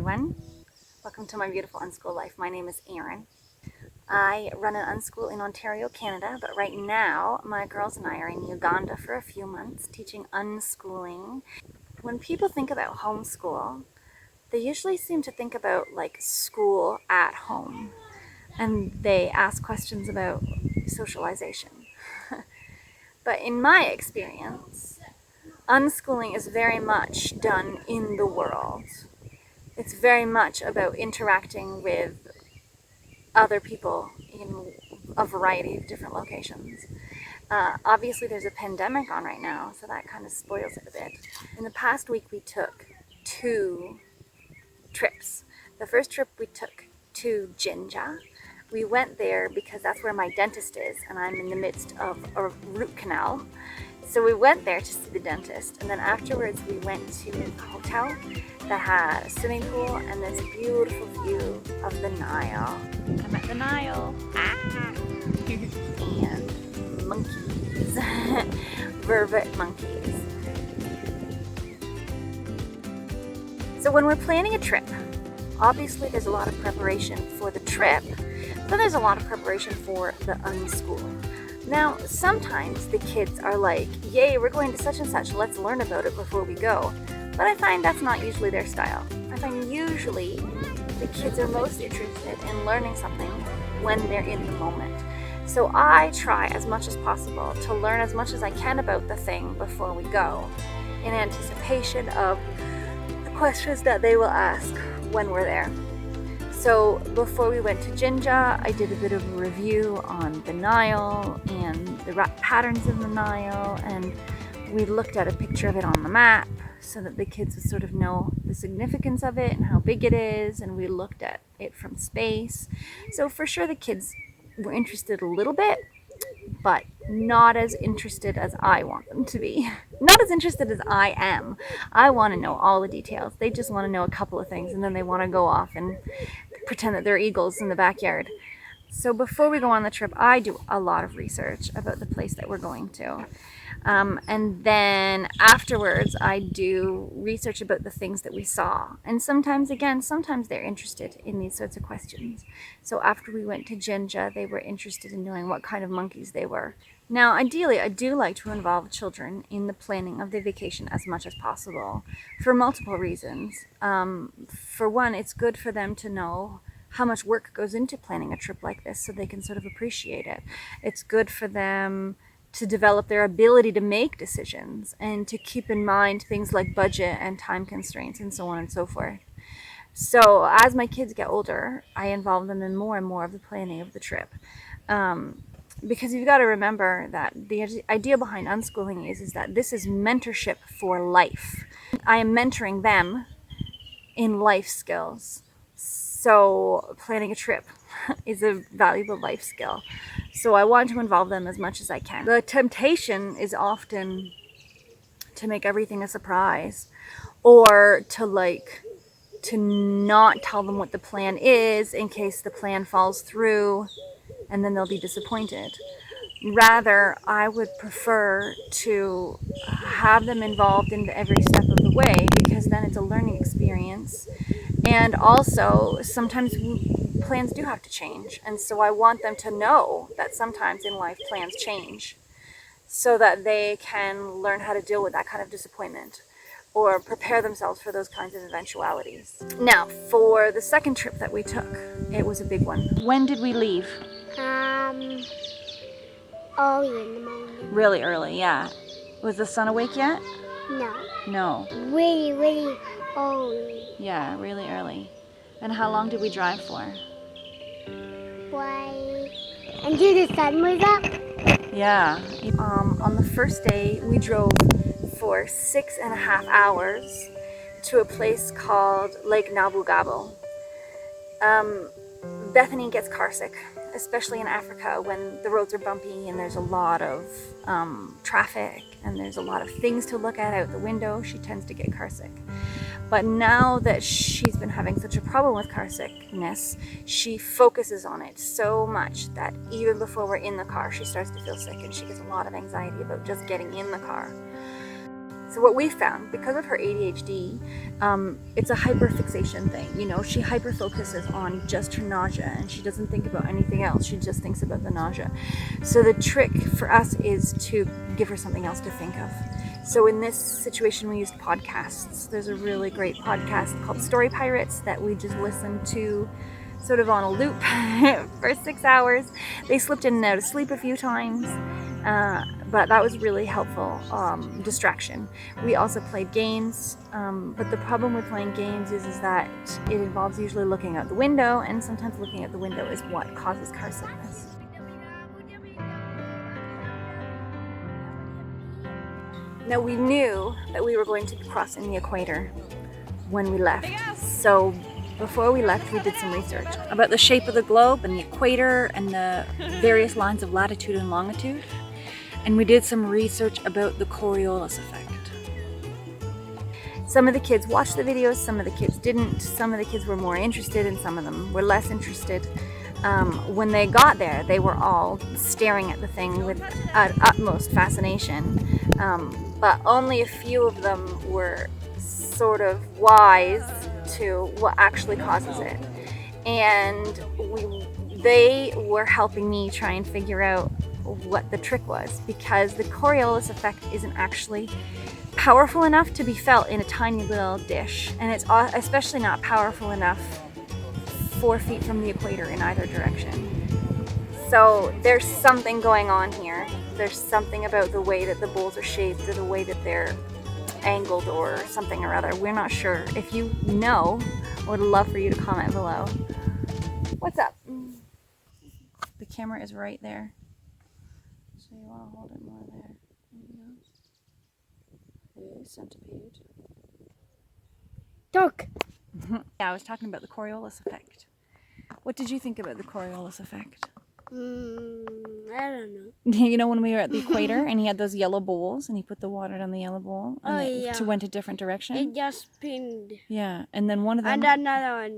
everyone. Welcome to my beautiful Unschool life. My name is Erin. I run an unschool in Ontario, Canada, but right now my girls and I are in Uganda for a few months teaching unschooling. When people think about homeschool, they usually seem to think about like school at home, and they ask questions about socialization. But in my experience, unschooling is very much done in the world. It's very much about interacting with other people in a variety of different locations. Obviously there's a pandemic on right now, so that kind of spoils it a bit. In the past week we took 2 trips. The first trip we took to Jinja. We went there because that's where my dentist is, and I'm in the midst of a root canal. So we went there to see the dentist, and then afterwards we went to a hotel that had a swimming pool and this beautiful view of the Nile. I'm at the Nile. And monkeys. Vervet monkeys. So when we're planning a trip, obviously there's a lot of preparation for the trip, but there's a lot of preparation for the unschooling. Now, sometimes the kids are like, yay, we're going to such and such, let's learn about it before we go. But I find that's not usually their style. I find usually the kids are most interested in learning something when they're in the moment. So I try as much as possible to learn as much as I can about the thing before we go, in anticipation of the questions that they will ask when we're there. So before we went to Jinja, I did a bit of a review on the Nile and the patterns in the Nile, and we looked at a picture of it on the map so that the kids would sort of know the significance of it and how big it is, and we looked at it from space. So for sure the kids were interested a little bit, but not as interested as I want them to be. Not as interested as I am. I want to know all the details. They just want to know a couple of things, and then they want to go off and pretend that they're eagles in the backyard. So before we go on the trip, I do a lot of research about the place that we're going to. And then afterwards, I do research about the things that we saw. And sometimes they're interested in these sorts of questions. So after we went to Jinja, they were interested in knowing what kind of monkeys they were. Now, ideally, I do like to involve children in the planning of the vacation as much as possible for multiple reasons. For one, it's good for them to know how much work goes into planning a trip like this so they can sort of appreciate it. It's good for them to develop their ability to make decisions and to keep in mind things like budget and time constraints and so on and so forth. So as my kids get older, I involve them in more and more of the planning of the trip. Because you've got to remember that the idea behind unschooling is that this is mentorship for life. I am mentoring them in life skills. So planning a trip is a valuable life skill. So I want to involve them as much as I can. The temptation is often to make everything a surprise, or to not tell them what the plan is in case the plan falls through and then they'll be disappointed. Rather, I would prefer to have them involved in every step of the way, because then it's a learning experience. And also, sometimes plans do have to change. And so I want them to know that sometimes in life plans change, so that they can learn how to deal with that kind of disappointment or prepare themselves for those kinds of eventualities. Now, for the second trip that we took, it was a big one. When did we leave? Early in the morning. Really early, yeah. Was the sun awake yet? No. Really early. Yeah, really early. And how long did we drive for? Why? Until the sun was up? Yeah. On the first day, we drove for 6.5 hours to a place called Lake Nabugabo. Bethany gets carsick, especially in Africa when the roads are bumpy and there's a lot of traffic and there's a lot of things to look at out the window. She tends to get carsick. But now that she's been having such a problem with carsickness, she focuses on it so much that even before we're in the car, she starts to feel sick, and she gets a lot of anxiety about just getting in the car. So what we found, because of her ADHD, it's a hyperfixation thing. You know, she hyperfocuses on just her nausea and she doesn't think about anything else. She just thinks about the nausea. So the trick for us is to give her something else to think of. So in this situation, we used podcasts. There's a really great podcast called Story Pirates that we just listened to sort of on a loop for 6 hours. They slipped in and out of sleep a few times, but that was really helpful distraction. We also played games, but the problem with playing games is that it involves usually looking out the window, and sometimes looking out the window is what causes car sickness. Now we knew that we were going to be crossing the equator when we left, so before we left we did some research about the shape of the globe and the equator and the various lines of latitude and longitude, and we did some research about the Coriolis Effect. Some of the kids watched the videos, some of the kids didn't, some of the kids were more interested and some of them were less interested. When they got there, they were all staring at the thing with utmost fascination, but only a few of them were sort of wise to what actually causes it. And they were helping me try and figure out what the trick was, because the Coriolis Effect isn't actually powerful enough to be felt in a tiny little dish, and it's especially not powerful enough 4 feet from the equator in either direction. So there's something going on here. There's something about the way that the bowls are shaped or the way that they're angled or something or other. We're not sure. If you know, I would love for you to comment below. What's up? The camera is right there, so you want to hold it more there. Okay, centipede. Dark. Yeah, I was talking about the Coriolis Effect. What did you think about the Coriolis Effect? I don't know. You know, when we were at the equator and he had those yellow bowls and he put the water down the yellow bowl and it went a different direction? It just spinned. Yeah, and then one of them... And another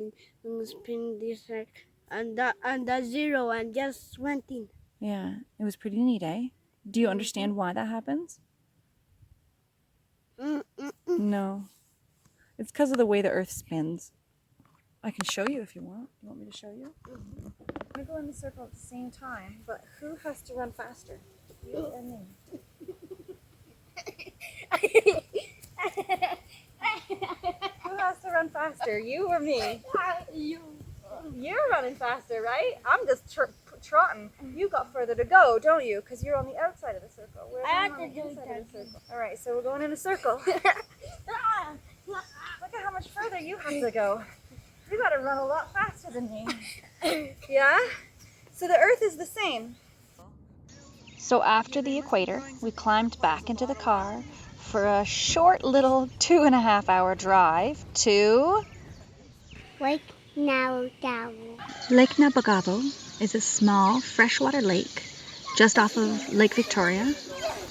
one spinned this side. And the zero and just went in. Yeah, it was pretty neat, eh? Do you understand why that happens? No. It's because of the way the Earth spins. I can show you if you want. You want me to show you? We go in the circle at the same time, but who has to run faster? You or me? Who has to run faster? You or me? You. You're running faster, right? I'm just trotting. You got further to go, don't you? Because you're on the outside of the circle. Whereas I'm on the inside of the circle. All right, so we're going in a circle. Look at how much further you have to go. You got to run a lot faster than me. Yeah? So the Earth is the same. So after the equator, we climbed back into the car for a short little 2.5 hour drive to... Lake Nabugabo. Lake Nabugabo is a small freshwater lake just off of Lake Victoria.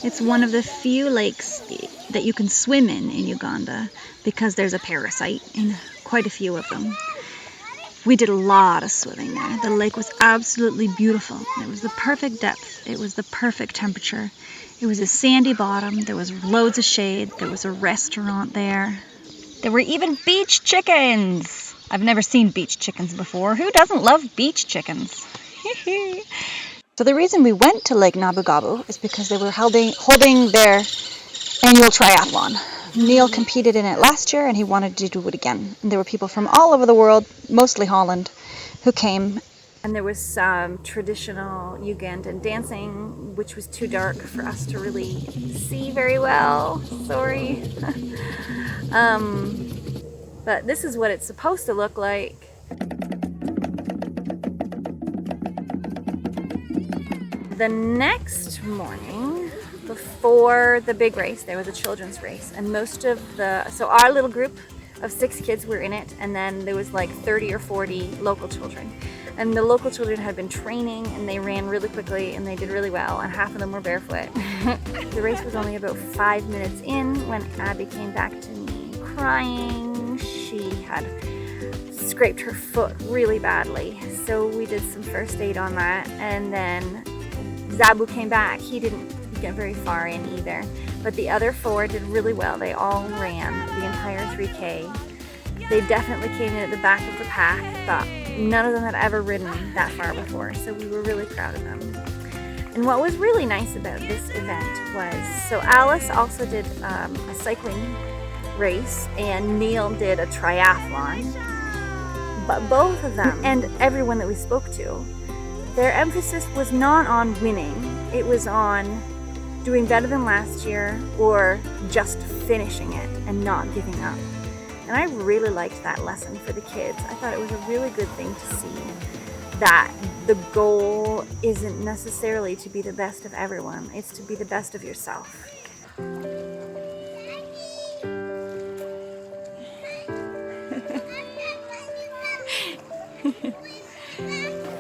It's one of the few lakes that you can swim in Uganda because there's a parasite in quite a few of them. We did a lot of swimming there. The lake was absolutely beautiful. It was the perfect depth. It was the perfect temperature. It was a sandy bottom. There was loads of shade. There was a restaurant there. There were even beach chickens. I've never seen beach chickens before. Who doesn't love beach chickens? So the reason we went to Lake Nabugabo is because they were holding their annual triathlon. Nile competed in it last year and he wanted to do it again. And there were people from all over the world, mostly Holland, who came. And there was some traditional Ugandan dancing, which was too dark for us to really see very well. Sorry. But this is what it's supposed to look like. The next morning, before the big race, there was a children's race, and so our little group of 6 kids were in it, and then there was like 30 or 40 local children. And the local children had been training, and they ran really quickly, and they did really well, and half of them were barefoot. The race was only about 5 minutes in when Abby came back to me crying. She had scraped her foot really badly, so we did some first aid on that, and then Zabu came back. He didn't get very far in either. but the other 4 did really well. They all ran the entire 3K. They definitely came in at the back of the pack, but none of them had ever ridden that far before, so we were really proud of them. And what was really nice about this event was, so Alice also did a cycling race, and Neil did a triathlon. But both of them, and everyone that we spoke to, their emphasis was not on winning. It was on doing better than last year or just finishing it and not giving up. And I really liked that lesson for the kids. I thought it was a really good thing to see that the goal isn't necessarily to be the best of everyone. It's to be the best of yourself.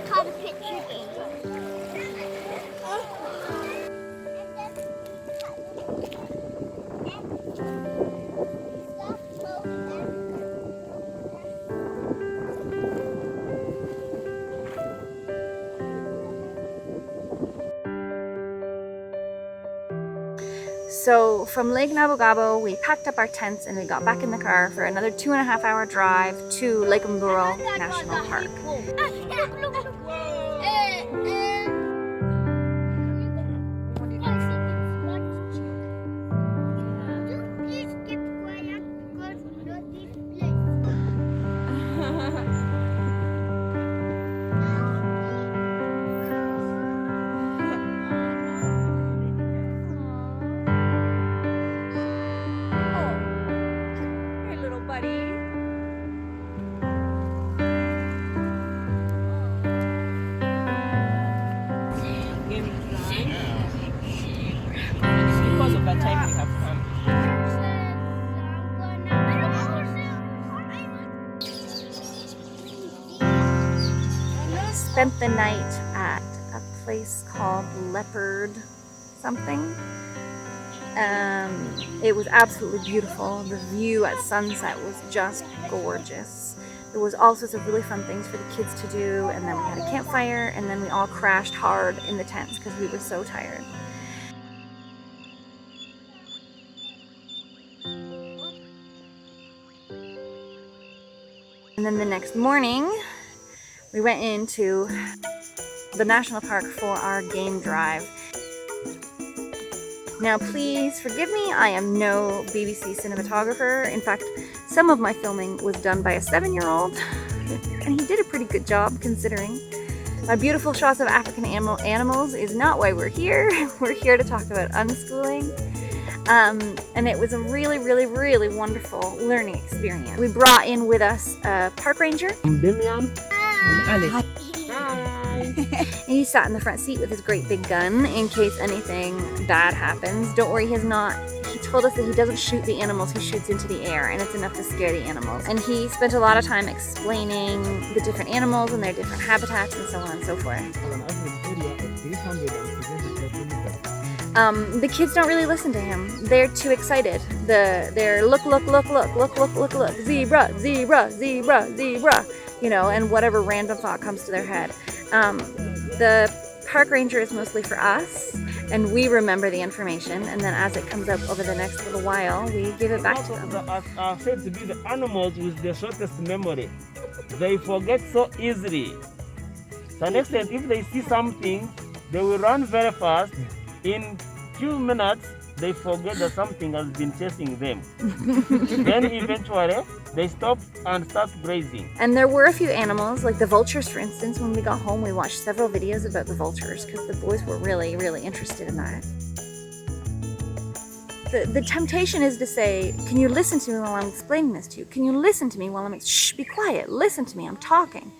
Come picture game. So from Lake Nabugabo, we packed up our tents and we got back in the car for another 2.5-hour drive to Lake Mburo National Park. Because of that time we have come. Spent the night at a place called Leopard something. It was absolutely beautiful. The view at sunset was just gorgeous. There was all sorts of really fun things for the kids to do, and then we had a campfire, and then we all crashed hard in the tents because we were so tired. And then the next morning, we went into the national park for our game drive. Now please forgive me, I am no BBC cinematographer. In fact, some of my filming was done by a 7-year-old, and he did a pretty good job considering. My beautiful shots of African animals is not why we're here. We're here to talk about unschooling. And it was a really, really, really wonderful learning experience. We brought in with us a park ranger. I'm Demian. I'm Alex. And he sat in the front seat with his great big gun in case anything bad happens. Don't worry, he told us that he doesn't shoot the animals, he shoots into the air, and it's enough to scare the animals. And he spent a lot of time explaining the different animals and their different habitats and so on and so forth. The kids don't really listen to him. They're too excited. They're look, zebra, zebra, zebra, zebra, you know, and whatever random thought comes to their head. The park ranger is mostly for us, and we remember the information, and then as it comes up over the next little while, we give it back to them. Are said to be the animals with the shortest memory. They forget so easily. To an extent, if they see something, they will run very fast. In few minutes, they forget that something has been chasing them. Then eventually, they stop and start grazing. And there were a few animals, like the vultures, for instance. When we got home, we watched several videos about the vultures because the boys were really, really interested in that. The temptation is to say, can you listen to me while I'm explaining this to you? Can you listen to me while I'm, shh, be quiet, listen to me, I'm talking.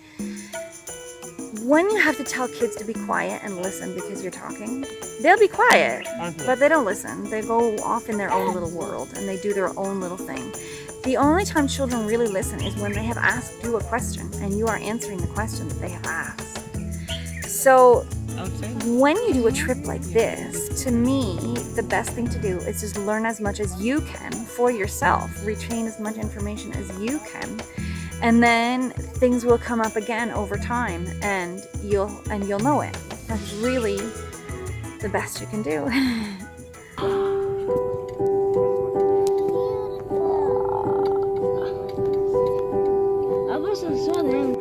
When you have to tell kids to be quiet and listen because you're talking, they'll be quiet, but they don't listen. They go off in their own little world and they do their own little thing. The only time children really listen is when they have asked you a question and you are answering the question that they have asked. So when you do a trip like this, to me, the best thing to do is just learn as much as you can for yourself, retain as much information as you can. And then things will come up again over time, and you'll know it. That's really the best you can do. saw them.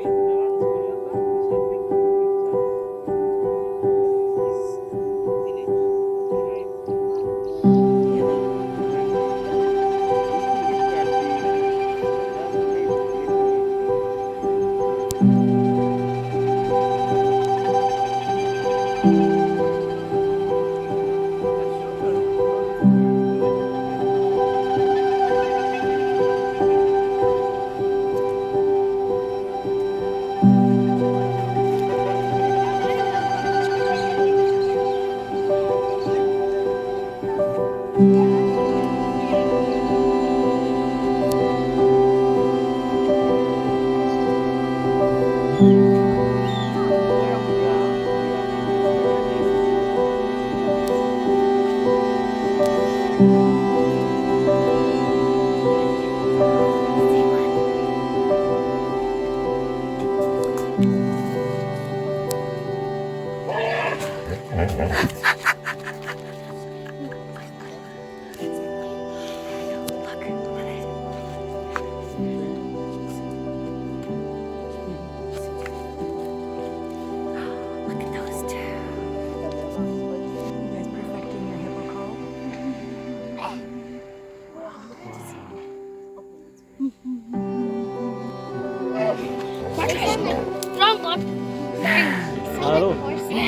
Hello. They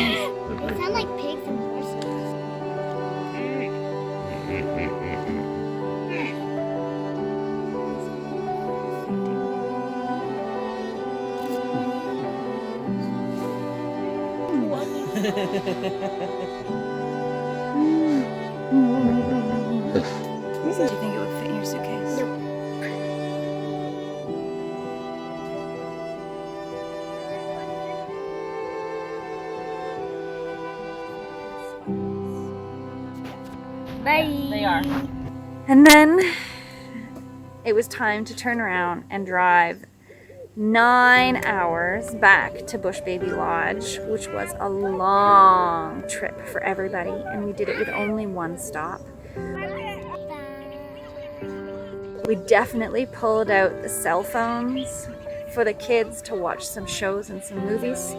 sound like pigs and horses. Do you think it would fit in your suitcase? Nope. Bye. They are. And then it was time to turn around and drive 9 hours back to Bush Baby Lodge, which was a long trip for everybody, and we did it with only one stop. We definitely pulled out the cell phones for the kids to watch some shows and some movies,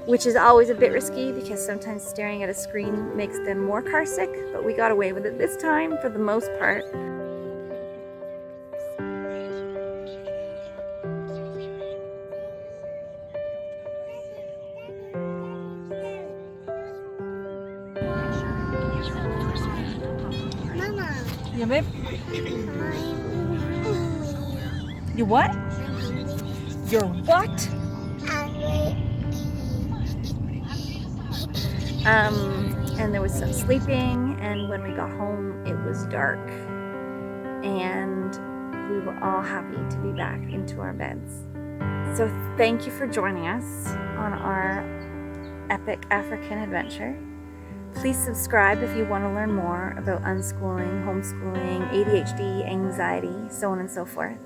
which is always a bit risky because sometimes staring at a screen makes them more car sick, but we got away with it this time for the most part. Mama. Yeah, babe. You what? You're what? And there was some sleeping, and when we got home it was dark, and we were all happy to be back into our beds. So thank you for joining us on our epic African adventure. Please subscribe if you want to learn more about unschooling, homeschooling, ADHD, anxiety, so on and so forth.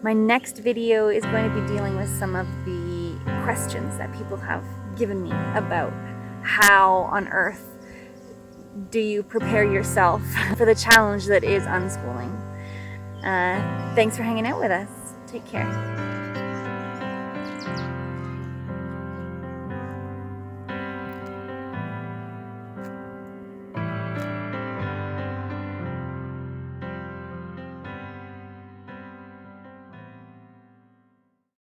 My next video is going to be dealing with some of the questions that people have given me about how on earth do you prepare yourself for the challenge that is unschooling. Thanks for hanging out with us. Take care.